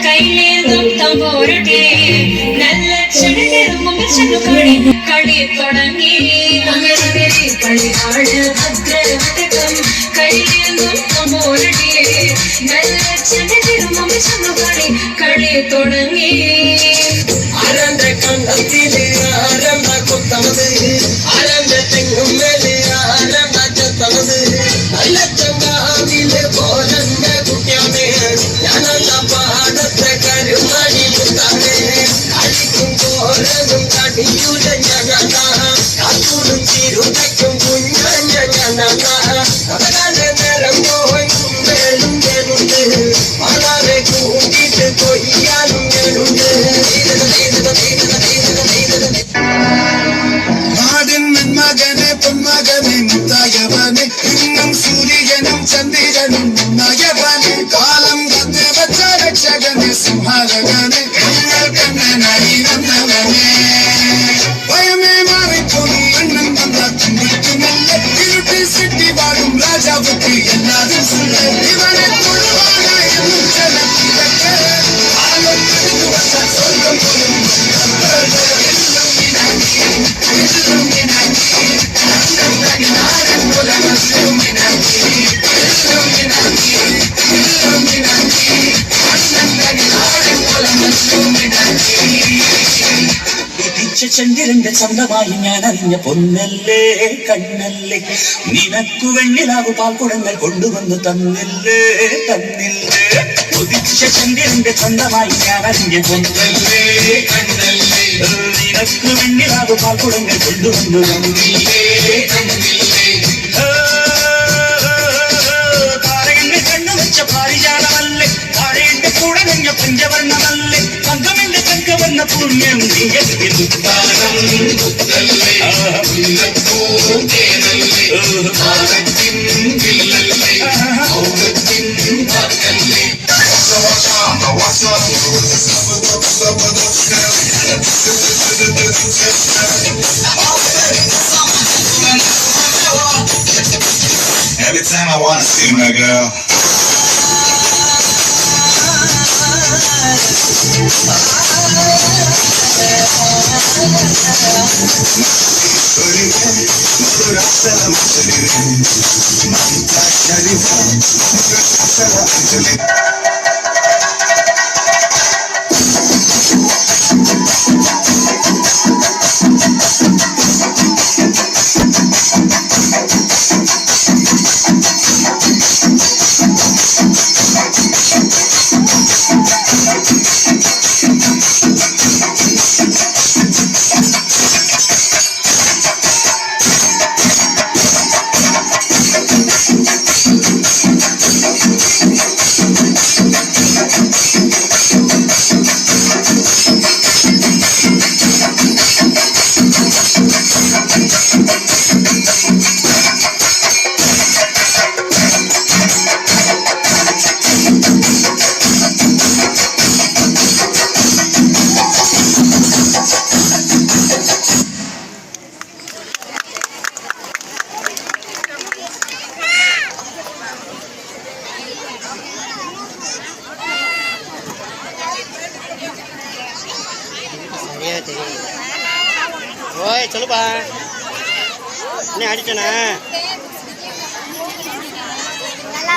കൈലേന്തും തമ്പോരട്ടെ നല്ല ചെടികളും ചെന്നുകളി കളി തുടങ്ങി കളിയാട് ഭദ്രവതകം കൈലേന്തും തമ്പോരട്ടെ നല്ല ചെടികളും ചെന്നുകളി കളി തുടങ്ങി ആരന്റെ കണ്ടത്തില് ആരണ്ട കൊത്തണത് ആരന്റെ തെങ്ങും മേല് ആരണ്ട ചെത്തണത് നല്ല ചങ്കാവിലെ പോലന്റെ കുട്ടിയാമേ ഞാനല്ല പാടത്തെ കരുമാടി കുത്താമേ കളിക്കും കോരനും കടിയൂല കാത്തൂടും ചിരുതയ്ക്കും കുഞ്ഞാഞ്ഞ കടകാലെ നേരം പോയി കുമ്പേലും ഞാനുണ്ട് വളരെ കൂട്ടിട്ട് കൊയ്യാനും ഞാനുണ്ട് നാടിൻ മകനെ പൊന്മകനെ മുത്തായവനെ ഇന്നും സൂര്യനും ചന്ദ്രനും നയവനെ കാലം കത്ത് വച്ച രക്ഷകനെ സംഹാരകനെ ഞങ്ങൾ കണ്ണനായി വന്നവനെ ഭയമേ മാറിപ്പോയി എണ്ണം വന്ന കുന്നിക്കുമല്ല ഇരുട്ടിൽ സിട്ടി വാഴും രാജാവുക്ക് എല്ലാതും സുള്ള ഇവനെ തൊഴുവാനായെന്നും ചലത്തിരക്ക് ആലോചിച്ചു വച്ച സ്വർഗം പോലും ചന്ദ്രന്റെ സ്വന്തമായി ഞാൻ അറിഞ്ഞ പൊന്നല്ലേ കണ്ണല്ലേ നിനക്കു വെണ്ണിലാവു പാൽക്കുടങ്ങൾ കൊണ്ടുവന്നു തന്നില്ലേ ഉദിച്ച ചന്ദ്രന്റെ സ്വന്തമായി ഞാൻ അറിഞ്ഞ പൊന്നല്ലേ കണ്ണല്ലേ നിനക്കു വെണ്ണിലാവു പാൽക്കുടങ്ങൾ കൊണ്ടുവന്നു തന്നില്ലേ താരകന്റെ കണ്ണു വെച്ച പാരിജാതമല്ലേ താരയുടെ കൂടെ നിന്ന പഞ്ചവർണ്ണമല്ലേ തങ്കമെന്റെ തങ്കവർണ്ണ പുണ്യം Every time I wanna see my girl. ஓய் சொல்லுப்பா என்ன அடிச்சனா நல்லா